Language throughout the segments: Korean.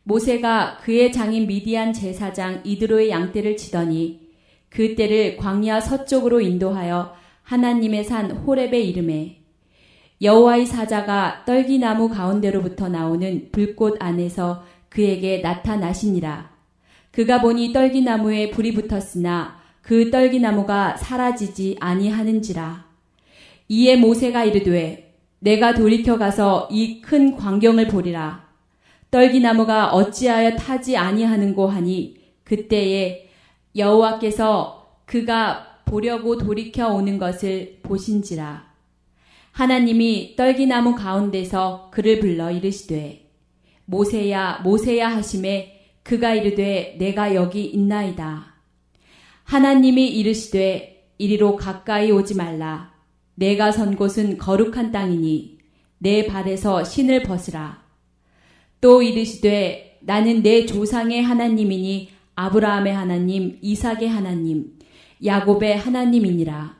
모세가 그의 장인 미디안 제사장 이드로의 양떼를 치더니 그 떼를 광야 서쪽으로 인도하여 하나님의 산 호렙에 이르매 여호와의 사자가 떨기나무 가운데로부터 나오는 불꽃 안에서 그에게 나타나시니라. 그가 보니 떨기나무에 불이 붙었으나 그 떨기나무가 사라지지 아니하는지라. 이에 모세가 이르되 내가 돌이켜 가서 이 큰 광경을 보리라. 떨기나무가 어찌하여 타지 아니하는고 하니 그때에 여호와께서 그가 보려고 돌이켜 오는 것을 보신지라. 하나님이 떨기나무 가운데서 그를 불러 이르시되 모세야 모세야 하시매 그가 이르되 내가 여기 있나이다. 하나님이 이르시되 이리로 가까이 오지 말라. 내가 선 곳은 거룩한 땅이니 내 발에서 신을 벗으라. 또 이르시되 나는 내 조상의 하나님이니 아브라함의 하나님, 이삭의 하나님, 야곱의 하나님이니라.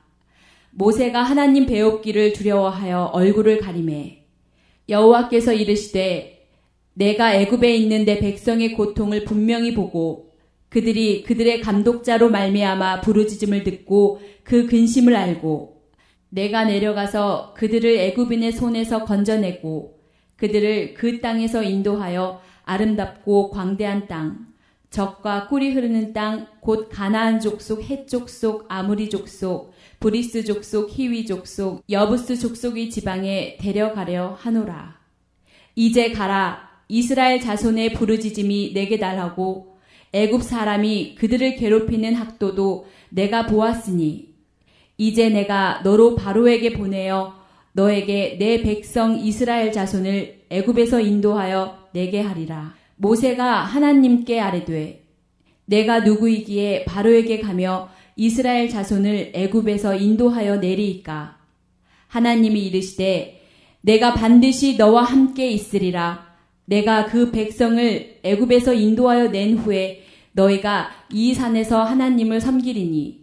모세가 하나님 배웁기를 두려워하여 얼굴을 가리매 여호와께서 이르시되 내가 애굽에 있는 내 백성의 고통을 분명히 보고 그들이 그들의 감독자로 말미암아 부르짖음을 듣고 그 근심을 알고 내가 내려가서 그들을 애굽인의 손에서 건져내고 그들을 그 땅에서 인도하여 아름답고 광대한 땅, 젖과 꿀이 흐르는 땅, 곧 가나안 족속, 헷 족속, 아무리 족속, 브리스 족속, 히위 족속, 여부스 족속의 지방에 데려가려 하노라. 이제 가라. 이스라엘 자손의 부르짖음이 내게 달하고 애굽 사람이 그들을 괴롭히는 학도도 내가 보았으니 이제 내가 너로 바로에게 보내어 너에게 내 백성 이스라엘 자손을 애굽에서 인도하여 내게 하리라. 모세가 하나님께 아뢰되 내가 누구이기에 바로에게 가며 이스라엘 자손을 애굽에서 인도하여 내리이까. 하나님이 이르시되 내가 반드시 너와 함께 있으리라. 내가 그 백성을 애굽에서 인도하여 낸 후에 너희가 이 산에서 하나님을 섬기리니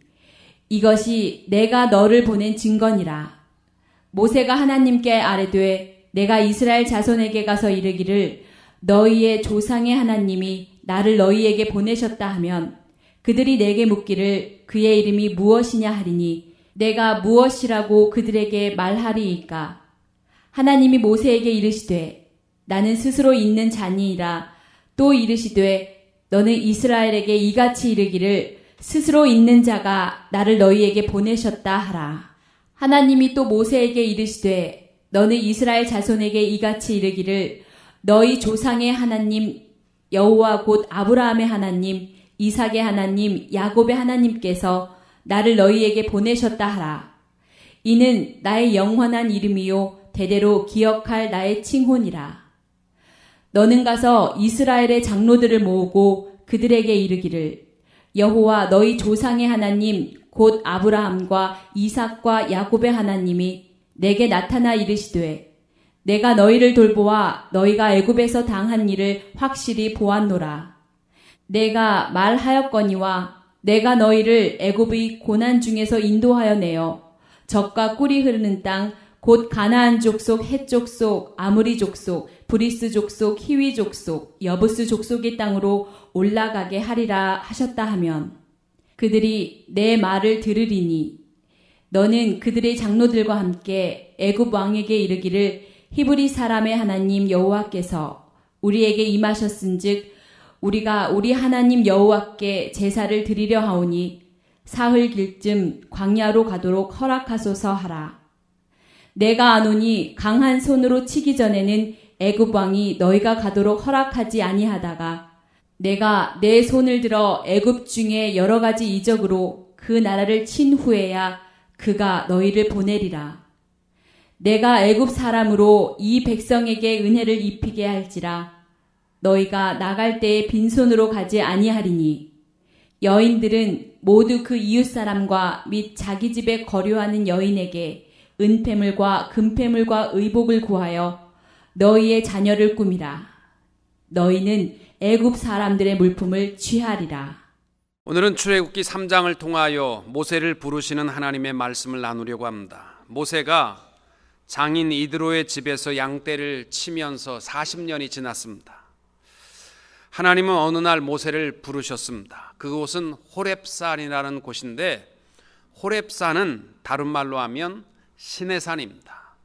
이것이 내가 너를 보낸 증거니라. 모세가 하나님께 아뢰되 내가 이스라엘 자손에게 가서 이르기를 너희의 조상의 하나님이 나를 너희에게 보내셨다 하면 그들이 내게 묻기를 그의 이름이 무엇이냐 하리니 내가 무엇이라고 그들에게 말하리이까. 하나님이 모세에게 이르시되 나는 스스로 있는 자니이라. 또 이르시되 너는 이스라엘에게 이같이 이르기를 스스로 있는 자가 나를 너희에게 보내셨다 하라. 하나님이 또 모세에게 이르시되 너는 이스라엘 자손에게 이같이 이르기를 너희 조상의 하나님 여호와 곧 아브라함의 하나님, 이삭의 하나님, 야곱의 하나님께서 나를 너희에게 보내셨다 하라. 이는 나의 영원한 이름이요 대대로 기억할 나의 칭호니라. 너는 가서 이스라엘의 장로들을 모으고 그들에게 이르기를 여호와 너희 조상의 하나님 곧 아브라함과 이삭과 야곱의 하나님이 내게 나타나 이르시되 내가 너희를 돌보아 너희가 애굽에서 당한 일을 확실히 보았노라. 내가 말하였거니와 내가 너희를 애굽의 고난 중에서 인도하여 내어 젖과 꿀이 흐르는 땅 곧 가나안 족속, 헷 족속, 아무리 족속, 브리스 족속, 히위 족속, 여부스 족속의 땅으로 올라가게 하리라 하셨다 하면 그들이 내 말을 들으리니 너는 그들의 장로들과 함께 애굽 왕에게 이르기를 히브리 사람의 하나님 여호와께서 우리에게 임하셨은즉 우리가 우리 하나님 여호와께 제사를 드리려 하오니 사흘 길쯤 광야로 가도록 허락하소서 하라. 내가 아노니 강한 손으로 치기 전에는 애굽 왕이 너희가 가도록 허락하지 아니하다가 내가 내 손을 들어 애굽 중에 여러 가지 이적으로 그 나라를 친 후에야 그가 너희를 보내리라. 내가 애굽 사람으로 이 백성에게 은혜를 입히게 할지라 너희가 나갈 때에 빈손으로 가지 아니하리니 여인들은 모두 그 이웃 사람과 및 자기 집에 거류하는 여인에게 은폐물과 금폐물과 의복을 구하여 너희의 자녀를 꾸미라. 너희는 애굽 사람들의 물품을 취하리라. 오늘은 출애굽기 3장을 통하여 모세를 부르시는 하나님의 말씀을 나누려고 합니다. 모세가 장인 이드로의 집에서 양떼를 치면서 40년이 지났습니다. 하나님은 어느 날 모세를 부르셨습니다. 그곳은 호렙산이라는 곳인데, 호렙산은 다른 말로 하면 신의 산입니다.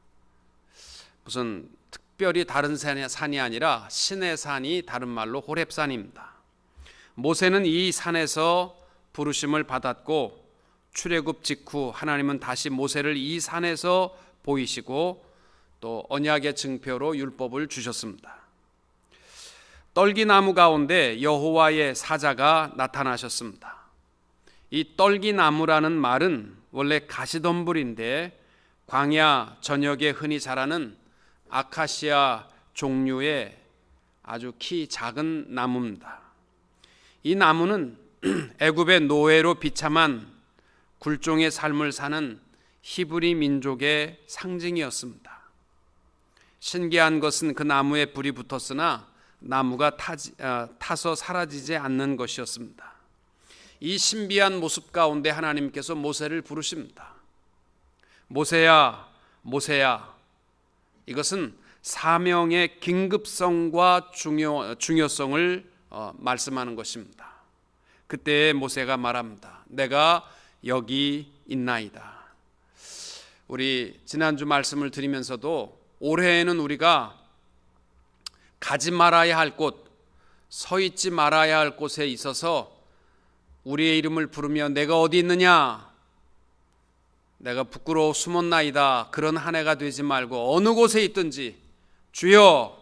무슨 특별히 다른 산이 아니라 신의 산이 다른 말로 호렙산입니다. 모세는 이 산에서 부르심을 받았고, 출애굽 직후 하나님은 다시 모세를 이 산에서 보이시고 또 언약의 증표로 율법을 주셨습니다. 떨기나무 가운데 여호와의 사자가 나타나셨습니다. 이 떨기나무라는 말은 원래 가시덤불인데 광야 전역에 흔히 자라는 아카시아 종류의 아주 키 작은 나무입니다. 이 나무는 애굽의 노예로 비참한 굴종의 삶을 사는 히브리 민족의 상징이었습니다. 신기한 것은 그 나무에 불이 붙었으나 나무가 타서 사라지지 않는 것이었습니다. 이 신비한 모습 가운데 하나님께서 모세를 부르십니다. 모세야, 모세야. 이것은 사명의 긴급성과 중요성을 말씀하는 것입니다. 그때 모세가 말합니다. 내가 여기 있나이다. 우리 지난주 말씀을 드리면서도 올해에는 우리가 가지 말아야 할 곳, 서 있지 말아야 할 곳에 있어서 우리의 이름을 부르며 내가 어디 있느냐, 내가 부끄러워 숨었나이다, 그런 한 해가 되지 말고 어느 곳에 있든지 주여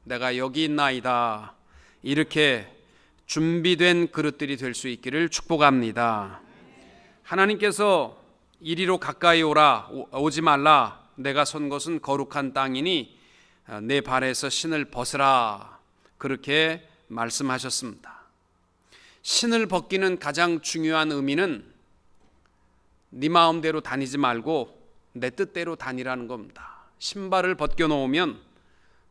내가 여기 있나이다, 이렇게 준비된 그릇들이 될 수 있기를 축복합니다. 하나님께서 이리로 가까이 오지 말라, 내가 선 곳은 거룩한 땅이니 내 발에서 신을 벗으라, 그렇게 말씀하셨습니다. 신을 벗기는 가장 중요한 의미는 네 마음대로 다니지 말고 내 뜻대로 다니라는 겁니다. 신발을 벗겨 놓으면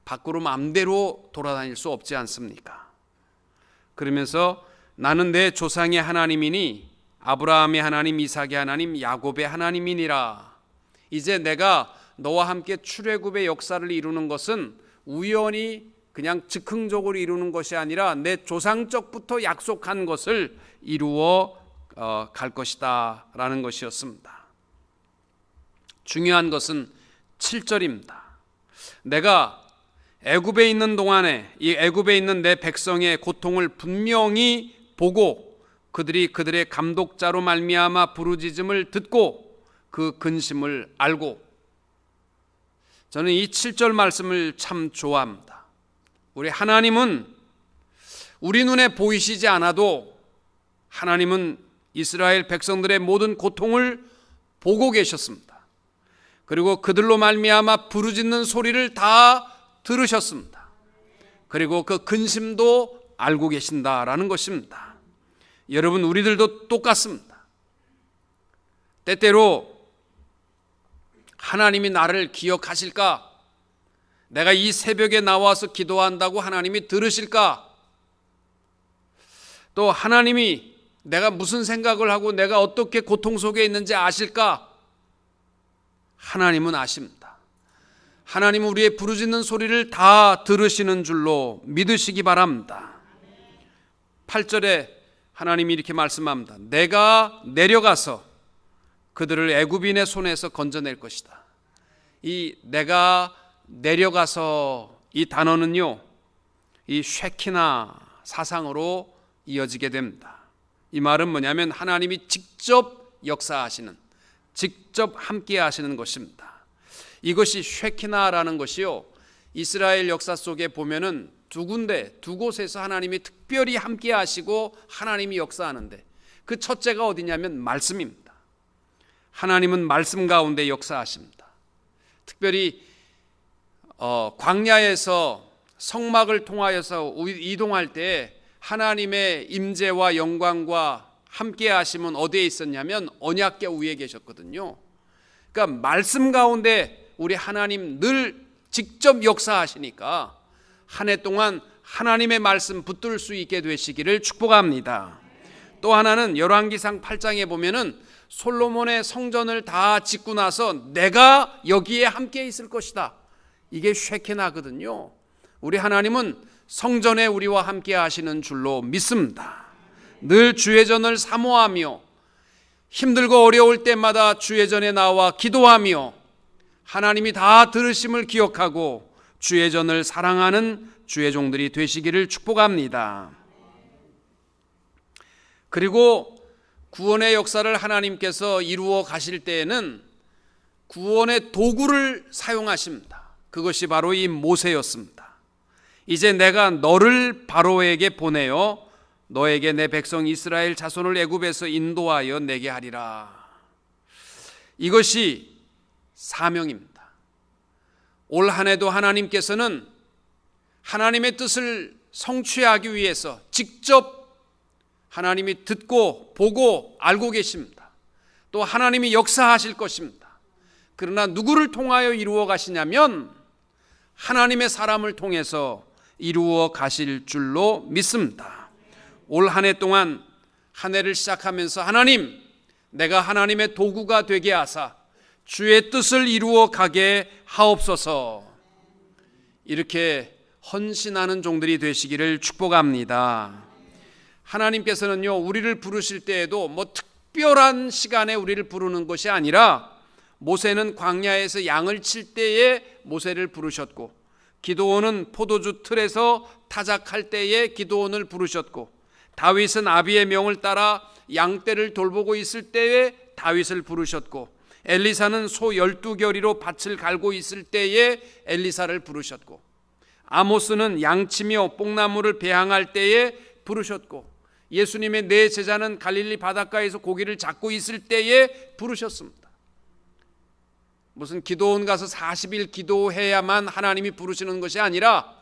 밖으로 마음대로 돌아다닐 수 없지 않습니까? 그러면서 나는 내 조상의 하나님이니 아브라함의 하나님, 이삭의 하나님, 야곱의 하나님이니라. 이제 내가 너와 함께 출애굽의 역사를 이루는 것은 우연히 그냥 즉흥적으로 이루는 것이 아니라 내 조상적부터 약속한 것을 이루어 갈 것이다 라는 것이었습니다. 중요한 것은 7절입니다. 내가 애굽에 있는 동안에 이 애굽에 있는 내 백성의 고통을 분명히 보고 그들의 감독자로 말미암아 부르짖음을 듣고 그 근심을 알고, 저는 이 7절 말씀을 참 좋아합니다. 우리 하나님은 우리 눈에 보이시지 않아도 하나님은 이스라엘 백성들의 모든 고통을 보고 계셨습니다. 그리고 그들로 말미암아 부르짖는 소리를 다 들으셨습니다. 그리고 그 근심도 알고 계신다라는 것입니다. 여러분, 우리들도 똑같습니다. 때때로 하나님이 나를 기억하실까? 내가 이 새벽에 나와서 기도한다고 하나님이 들으실까? 또 하나님이 내가 무슨 생각을 하고 내가 어떻게 고통 속에 있는지 아실까? 하나님은 아십니다. 하나님은 우리의 부르짖는 소리를 다 들으시는 줄로 믿으시기 바랍니다. 8절에 하나님이 이렇게 말씀합니다. 내가 내려가서 그들을 애굽인의 손에서 건져낼 것이다. 이 내가 내려가서 이 단어는요, 이 쉐키나 사상으로 이어지게 됩니다. 이 말은 뭐냐면 하나님이 직접 역사하시는, 직접 함께 하시는 것입니다. 이것이 쉐키나라는 것이요, 이스라엘 역사 속에 보면은 두 곳에서 하나님이 특별히 함께 하시고 하나님이 역사하는데, 그 첫째가 어디냐면 말씀입니다. 하나님은 말씀 가운데 역사하십니다. 특별히 광야에서 성막을 통하여서 이동할 때 하나님의 임재와 영광과 함께 하심은 어디에 있었냐면 언약궤 위에 계셨거든요. 그러니까 말씀 가운데 우리 하나님 늘 직접 역사하시니까 한 해 동안 하나님의 말씀 붙들 수 있게 되시기를 축복합니다. 또 하나는 열왕기상 8장에 보면은 솔로몬의 성전을 다 짓고 나서 내가 여기에 함께 있을 것이다, 이게 쉐케나거든요. 우리 하나님은 성전에 우리와 함께 하시는 줄로 믿습니다. 늘 주의 전을 사모하며 힘들고 어려울 때마다 주의 전에 나와 기도하며 하나님이 다 들으심을 기억하고 주의 전을 사랑하는 주의 종들이 되시기를 축복합니다. 그리고 구원의 역사를 하나님께서 이루어 가실 때에는 구원의 도구를 사용하십니다. 그것이 바로 이 모세였습니다. 이제 내가 너를 바로에게 보내어 너에게 내 백성 이스라엘 자손을 애굽에서 인도하여 내게 하리라. 이것이 사명입니다. 올 한 해도 하나님께서는 하나님의 뜻을 성취하기 위해서 직접 하나님이 듣고 보고 알고 계십니다. 또 하나님이 역사하실 것입니다. 그러나 누구를 통하여 이루어 가시냐면 하나님의 사람을 통해서 이루어 가실 줄로 믿습니다. 올 한 해 동안 한 해를 시작하면서 하나님, 내가 하나님의 도구가 되게 하사 주의 뜻을 이루어 가게 하옵소서. 이렇게 헌신하는 종들이 되시기를 축복합니다. 하나님께서는요, 우리를 부르실 때에도 특별한 시간에 우리를 부르는 것이 아니라 모세는 광야에서 양을 칠 때에 모세를 부르셨고, 기드온은 포도주 틀에서 타작할 때에 기드온을 부르셨고, 다윗은 아비의 명을 따라 양떼를 돌보고 있을 때에 다윗을 부르셨고, 엘리사는 소 12겨리로 밭을 갈고 있을 때에 엘리사를 부르셨고, 아모스는 양치며 뽕나무를 배항할 때에 부르셨고, 예수님의 네 제자는 갈릴리 바닷가에서 고기를 잡고 있을 때에 부르셨습니다. 무슨 기도원 가서 40일 기도해야만 하나님이 부르시는 것이 아니라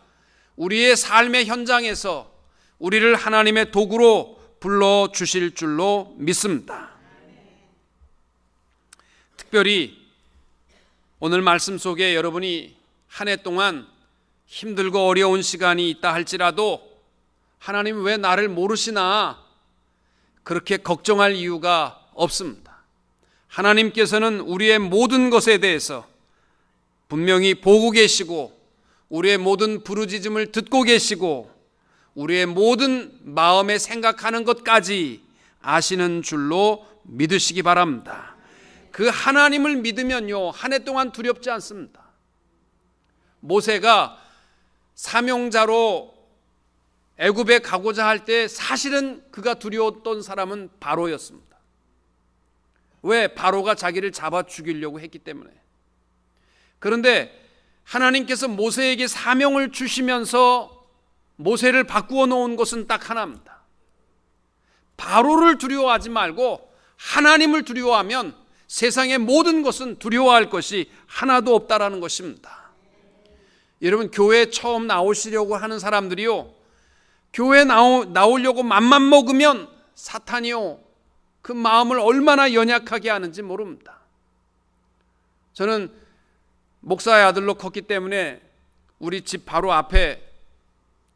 우리의 삶의 현장에서 우리를 하나님의 도구로 불러주실 줄로 믿습니다. 특별히 오늘 말씀 속에 여러분이 한 해 동안 힘들고 어려운 시간이 있다 할지라도 하나님 왜 나를 모르시나 그렇게 걱정할 이유가 없습니다. 하나님께서는 우리의 모든 것에 대해서 분명히 보고 계시고 우리의 모든 부르짖음을 듣고 계시고 우리의 모든 마음에 생각하는 것까지 아시는 줄로 믿으시기 바랍니다. 그 하나님을 믿으면요, 한 해 동안 두렵지 않습니다. 모세가 사명자로 애굽에 가고자 할 때 사실은 그가 두려웠던 사람은 바로였습니다. 왜? 바로가 자기를 잡아 죽이려고 했기 때문에. 그런데 하나님께서 모세에게 사명을 주시면서 모세를 바꾸어 놓은 것은 딱 하나입니다. 바로를 두려워하지 말고 하나님을 두려워하면 세상의 모든 것은 두려워할 것이 하나도 없다라는 것입니다. 여러분, 교회에 처음 나오시려고 하는 사람들이요, 교회에 나오려고 맘만 먹으면 사탄이요, 그 마음을 얼마나 연약하게 하는지 모릅니다. 저는 목사의 아들로 컸기 때문에 우리 집 바로 앞에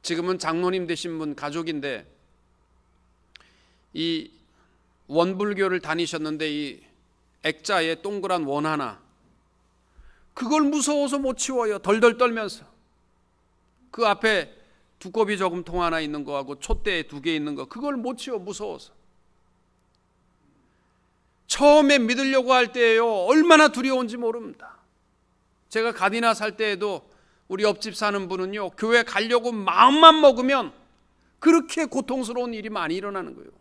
지금은 장로님 되신 분 가족인데 이 원불교를 다니셨는데 이 액자에 동그란 원 하나, 그걸 무서워서 못 치워요. 덜덜 떨면서. 그 앞에 두꺼비 저금통 하나 있는 거하고 촛대 2개 있는 거, 그걸 못 치워, 무서워서. 처음에 믿으려고 할 때에요, 얼마나 두려운지 모릅니다. 제가 가디나 살 때에도 우리 옆집 사는 분은요, 교회 가려고 마음만 먹으면 그렇게 고통스러운 일이 많이 일어나는 거예요.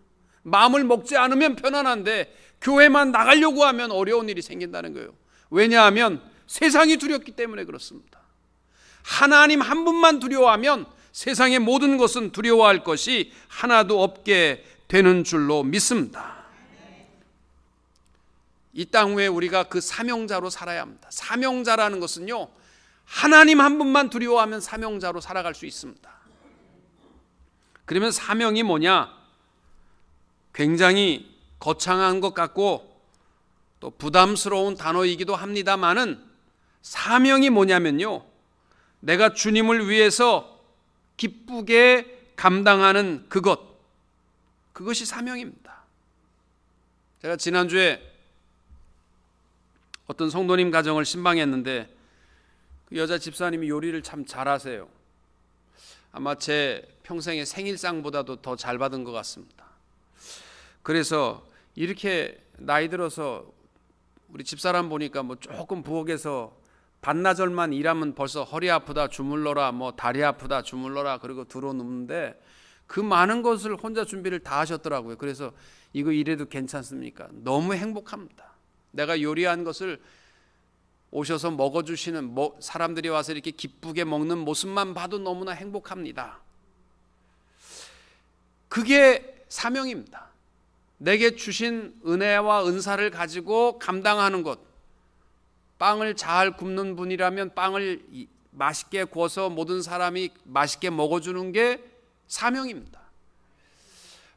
마음을 먹지 않으면 편안한데 교회만 나가려고 하면 어려운 일이 생긴다는 거예요. 왜냐하면 세상이 두렵기 때문에 그렇습니다. 하나님 한 분만 두려워하면 세상의 모든 것은 두려워할 것이 하나도 없게 되는 줄로 믿습니다. 이 땅 위에 우리가 그 사명자로 살아야 합니다. 사명자라는 것은요, 하나님 한 분만 두려워하면 사명자로 살아갈 수 있습니다. 그러면 사명이 뭐냐? 굉장히 거창한 것 같고 또 부담스러운 단어이기도 합니다만은, 사명이 뭐냐면요, 내가 주님을 위해서 기쁘게 감당하는 그것이 사명입니다. 제가 지난주에 어떤 성도님 가정을 신방했는데 그 여자 집사님이 요리를 참 잘하세요. 아마 제 평생의 생일상보다도 더 잘 받은 것 같습니다. 그래서 이렇게 나이 들어서 우리 집사람 보니까 뭐 조금 부엌에서 반나절만 일하면 벌써 허리 아프다 주물러라, 뭐 다리 아프다 주물러라, 그리고 들어눕는데 그 많은 것을 혼자 준비를 다 하셨더라고요. 그래서 이거 이래도 괜찮습니까? 너무 행복합니다. 내가 요리한 것을 오셔서 먹어주시는 사람들이 와서 이렇게 기쁘게 먹는 모습만 봐도 너무나 행복합니다. 그게 사명입니다. 내게 주신 은혜와 은사를 가지고 감당하는 것. 빵을 잘 굽는 분이라면 빵을 맛있게 구워서 모든 사람이 맛있게 먹어주는 게 사명입니다.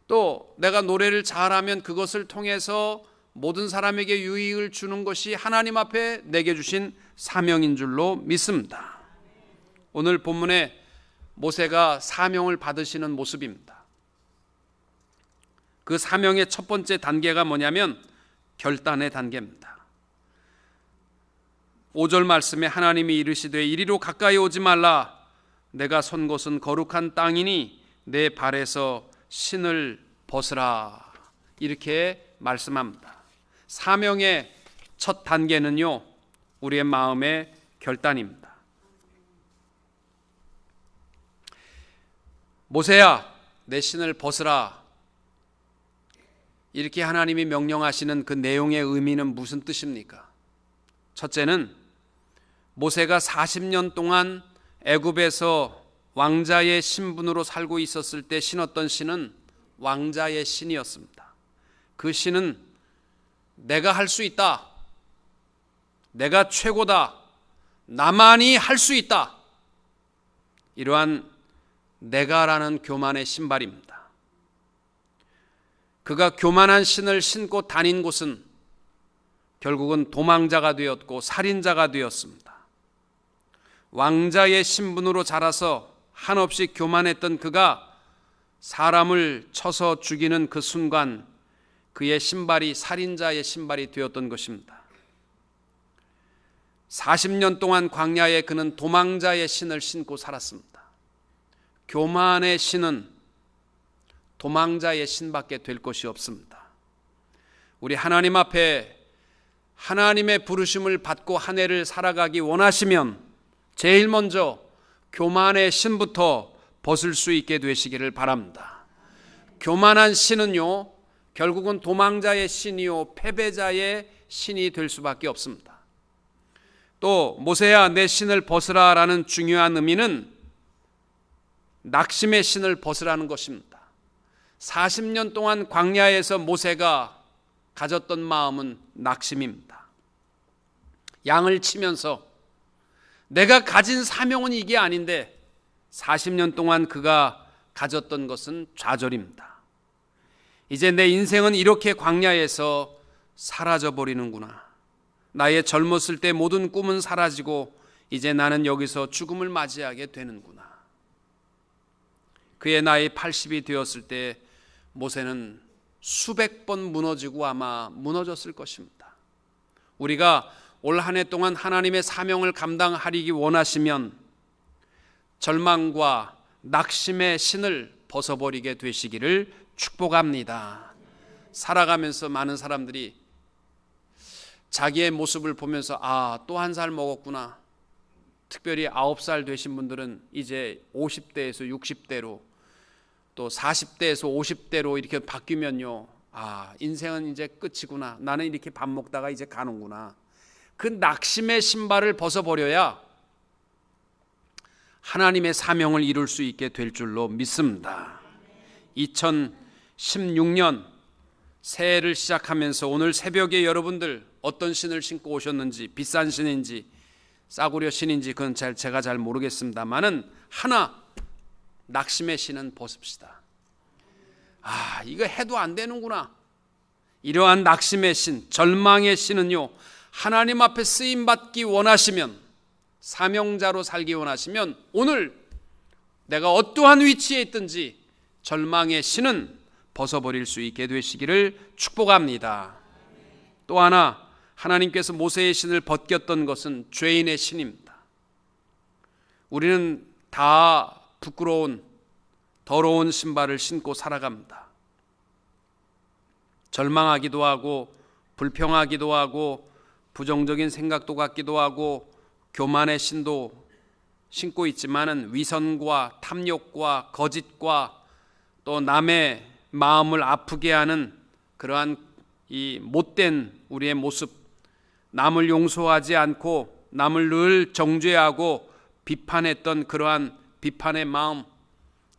또 내가 노래를 잘하면 그것을 통해서 모든 사람에게 유익을 주는 것이 하나님 앞에 내게 주신 사명인 줄로 믿습니다. 오늘 본문에 모세가 사명을 받으시는 모습입니다. 그 사명의 첫 번째 단계가 뭐냐면 결단의 단계입니다. 5절 말씀에 하나님이 이르시되 이리로 가까이 오지 말라. 내가 선 곳은 거룩한 땅이니 내 발에서 신을 벗으라. 이렇게 말씀합니다. 사명의 첫 단계는요, 우리의 마음의 결단입니다. 모세야, 내 신을 벗으라. 이렇게 하나님이 명령하시는 그 내용의 의미는 무슨 뜻입니까? 첫째는 모세가 40년 동안 애굽에서 왕자의 신분으로 살고 있었을 때 신었던 신은 왕자의 신이었습니다. 그 신은 내가 할 수 있다, 내가 최고다, 나만이 할 수 있다, 이러한 내가라는 교만의 신발입니다. 그가 교만한 신을 신고 다닌 곳은 결국은 도망자가 되었고 살인자가 되었습니다. 왕자의 신분으로 자라서 한없이 교만했던 그가 사람을 쳐서 죽이는 그 순간 그의 신발이 살인자의 신발이 되었던 것입니다. 40년 동안 광야에 그는 도망자의 신을 신고 살았습니다. 교만의 신은 도망자의 신밖에 될 것이 없습니다. 우리 하나님 앞에 하나님의 부르심을 받고 한 해를 살아가기 원하시면 제일 먼저 교만의 신부터 벗을 수 있게 되시기를 바랍니다. 교만한 신은요, 결국은 도망자의 신이요 패배자의 신이 될 수밖에 없습니다. 또 모세야 내 신을 벗으라 라는 중요한 의미는 낙심의 신을 벗으라는 것입니다. 40년 동안 광야에서 모세가 가졌던 마음은 낙심입니다. 양을 치면서 내가 가진 사명은 이게 아닌데 40년 동안 그가 가졌던 것은 좌절입니다. 이제 내 인생은 이렇게 광야에서 사라져 버리는구나. 나의 젊었을 때 모든 꿈은 사라지고 이제 나는 여기서 죽음을 맞이하게 되는구나. 그의 나이 80이 되었을 때 모세는 수백 번 무너지고 아마 무너졌을 것입니다. 우리가 올 한 해 동안 하나님의 사명을 감당하기 원하시면 절망과 낙심의 신을 벗어버리게 되시기를 축복합니다. 살아가면서 많은 사람들이 자기의 모습을 보면서 또 한 살 먹었구나. 특별히 9살 되신 분들은 이제 50대에서 60대로 또 40대에서 50대로 이렇게 바뀌면요, 인생은 이제 끝이구나. 나는 이렇게 밥 먹다가 이제 가는구나. 그 낙심의 신발을 벗어버려야 하나님의 사명을 이룰 수 있게 될 줄로 믿습니다. 2016년 새해를 시작하면서 오늘 새벽에 여러분들 어떤 신을 신고 오셨는지, 비싼 신인지 싸구려 신인지 그건 제가 잘 모르겠습니다만은 하나, 낙심의 신은 벗읍시다. 이거 해도 안 되는구나. 이러한 낙심의 신, 절망의 신은요, 하나님 앞에 쓰임받기 원하시면, 사명자로 살기 원하시면 오늘 내가 어떠한 위치에 있든지 절망의 신은 벗어버릴 수 있게 되시기를 축복합니다. 또 하나, 하나님께서 모세의 신을 벗겼던 것은 죄인의 신입니다. 우리는 다 부끄러운 더러운 신발을 신고 살아갑니다. 절망하기도 하고 불평하기도 하고 부정적인 생각도 갖기도 하고 교만의 신도 신고 있지만은 위선과 탐욕과 거짓과 또 남의 마음을 아프게 하는 그러한 이 못된 우리의 모습, 남을 용서하지 않고 남을 늘 정죄하고 비판했던 그러한 비판의 마음,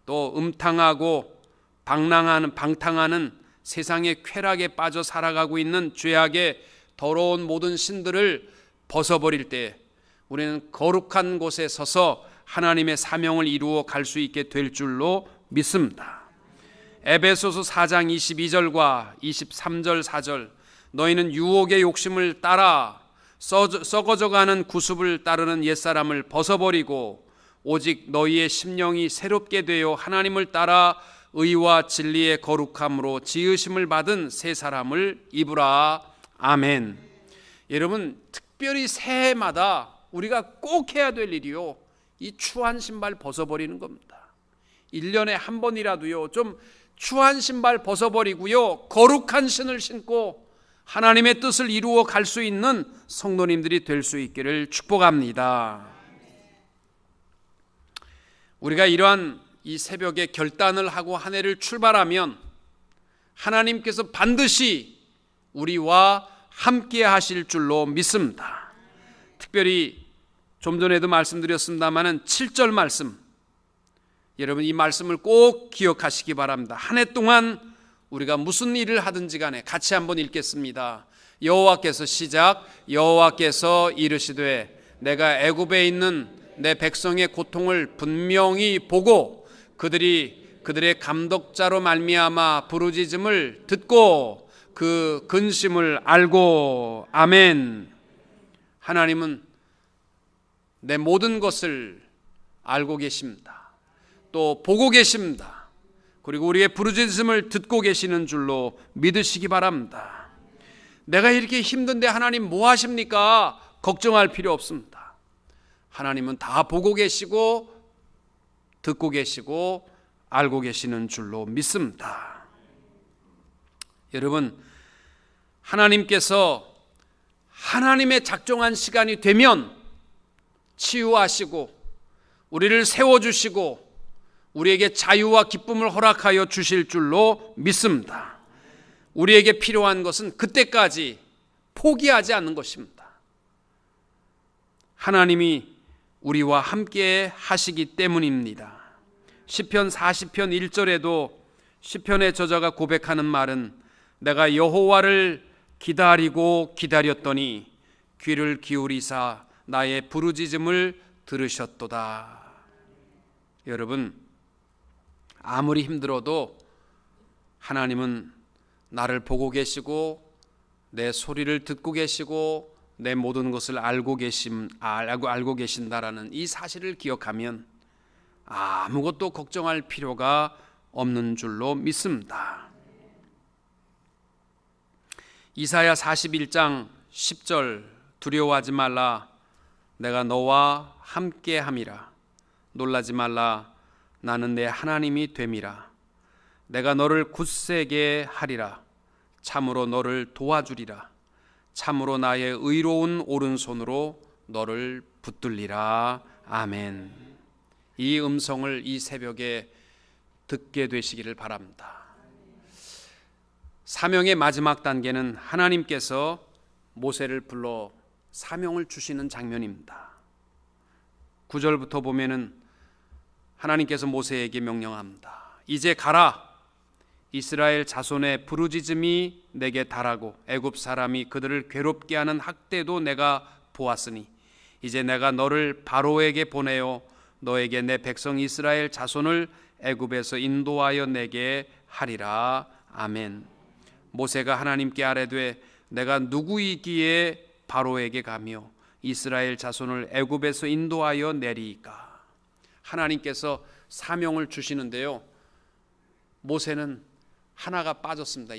또 음탕하고 방탕하는 세상의 쾌락에 빠져 살아가고 있는 죄악의 더러운 모든 신들을 벗어버릴 때 우리는 거룩한 곳에 서서 하나님의 사명을 이루어 갈 수 있게 될 줄로 믿습니다. 에베소서 4장 22절과 23절 4절 너희는 유혹의 욕심을 따라 썩어져가는 구습을 따르는 옛사람을 벗어버리고 오직 너희의 심령이 새롭게 되어 하나님을 따라 의와 진리의 거룩함으로 지으심을 받은 새 사람을 입으라. 아멘. 여러분, 특별히 새해마다 우리가 꼭 해야 될 일이요, 이 추한 신발 벗어버리는 겁니다. 1년에 한 번이라도요 좀 추한 신발 벗어버리고요 거룩한 신을 신고 하나님의 뜻을 이루어 갈 수 있는 성도님들이 될 수 있기를 축복합니다. 우리가 이러한 이 새벽에 결단을 하고 한 해를 출발하면 하나님께서 반드시 우리와 함께 하실 줄로 믿습니다. 특별히 좀 전에도 말씀드렸습니다마는 7절 말씀, 여러분 이 말씀을 꼭 기억하시기 바랍니다. 한 해 동안 우리가 무슨 일을 하든지 간에 같이 한번 읽겠습니다. 여호와께서 시작. 여호와께서 이르시되 내가 애굽에 있는 내 백성의 고통을 분명히 보고 그들의 감독자로 말미암아 부르짖음을 듣고 그 근심을 알고. 아멘. 하나님은 내 모든 것을 알고 계십니다. 또 보고 계십니다. 그리고 우리의 부르짖음을 듣고 계시는 줄로 믿으시기 바랍니다. 내가 이렇게 힘든데 하나님 뭐 하십니까? 걱정할 필요 없습니다. 하나님은 다 보고 계시고 듣고 계시고 알고 계시는 줄로 믿습니다. 여러분, 하나님께서 하나님의 작정한 시간이 되면 치유하시고 우리를 세워주시고 우리에게 자유와 기쁨을 허락하여 주실 줄로 믿습니다. 우리에게 필요한 것은 그때까지 포기하지 않는 것입니다. 하나님이 우리와 함께 하시기 때문입니다. 시편 40편 1절에도 시편의 저자가 고백하는 말은 내가 여호와를 기다리고 기다렸더니 귀를 기울이사 나의 부르짖음을 들으셨도다. 여러분, 아무리 힘들어도 하나님은 나를 보고 계시고 내 소리를 듣고 계시고 내 모든 것을 알고 계신다라는 이 사실을 기억하면 아무것도 걱정할 필요가 없는 줄로 믿습니다. 이사야 41장 10절 두려워하지 말라 내가 너와 함께함이라 놀라지 말라 나는 내 하나님이 됨이라 내가 너를 굳세게 하리라 참으로 너를 도와주리라 참으로 나의 의로운 오른손으로 너를 붙들리라. 아멘. 이 음성을 이 새벽에 듣게 되시기를 바랍니다. 사명의 마지막 단계는 하나님께서 모세를 불러 사명을 주시는 장면입니다. 9절부터 보면은 하나님께서 모세에게 명령합니다. 이제 가라. 이스라엘 자손의 부르짖음이 내게 달하고 애굽 사람이 그들을 괴롭게 하는 학대도 내가 보았으니 이제 내가 너를 바로에게 보내어 너에게 내 백성 이스라엘 자손을 애굽에서 인도하여 내게 하리라. 아멘. 모세가 하나님께 아뢰되 내가 누구이기에 바로에게 가며 이스라엘 자손을 애굽에서 인도하여 내리이까. 하나님께서 사명을 주시는데요, 모세는 하나가 빠졌습니다.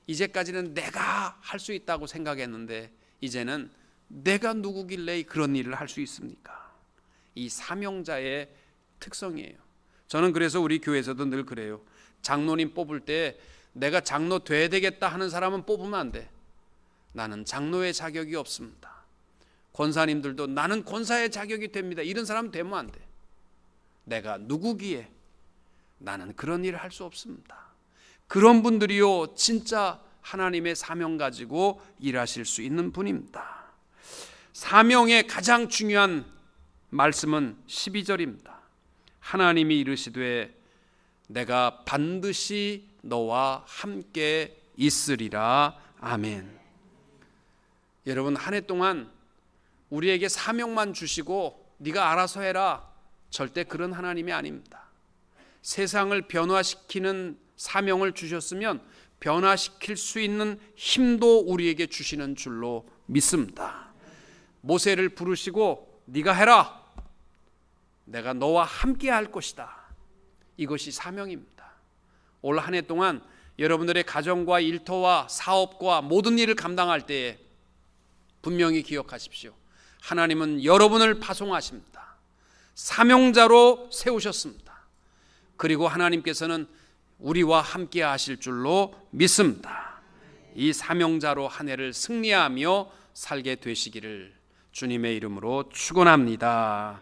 이제까지는 내가 할 수 있다고 생각했는데 이제는 내가 누구길래 그런 일을 할 수 있습니까? 이 사명자의 특성이에요. 저는 그래서 우리 교회에서도 늘 그래요. 장로님 뽑을 때 내가 장로 돼야 되겠다 하는 사람은 뽑으면 안 돼. 나는 장로의 자격이 없습니다. 권사님들도 나는 권사의 자격이 됩니다. 이런 사람 되면 안 돼. 내가 누구기에 나는 그런 일을 할 수 없습니다. 그런 분들이요 진짜 하나님의 사명 가지고 일하실 수 있는 분입니다. 사명의 가장 중요한 말씀은 12절입니다. 하나님이 이르시되 내가 반드시 너와 함께 있으리라. 아멘. 여러분, 한 해 동안 우리에게 사명만 주시고 네가 알아서 해라, 절대 그런 하나님이 아닙니다. 세상을 변화시키는 사명을 주셨으면 변화시킬 수 있는 힘도 우리에게 주시는 줄로 믿습니다. 모세를 부르시고 네가 해라, 내가 너와 함께 할 것이다. 이것이 사명입니다. 올 한 해 동안 여러분들의 가정과 일터와 사업과 모든 일을 감당할 때에 분명히 기억하십시오. 하나님은 여러분을 파송하십니다. 사명자로 세우셨습니다. 그리고 하나님께서는 우리와 함께 하실 줄로 믿습니다. 이 사명자로 한 해를 승리하며 살게 되시기를 주님의 이름으로 축원합니다.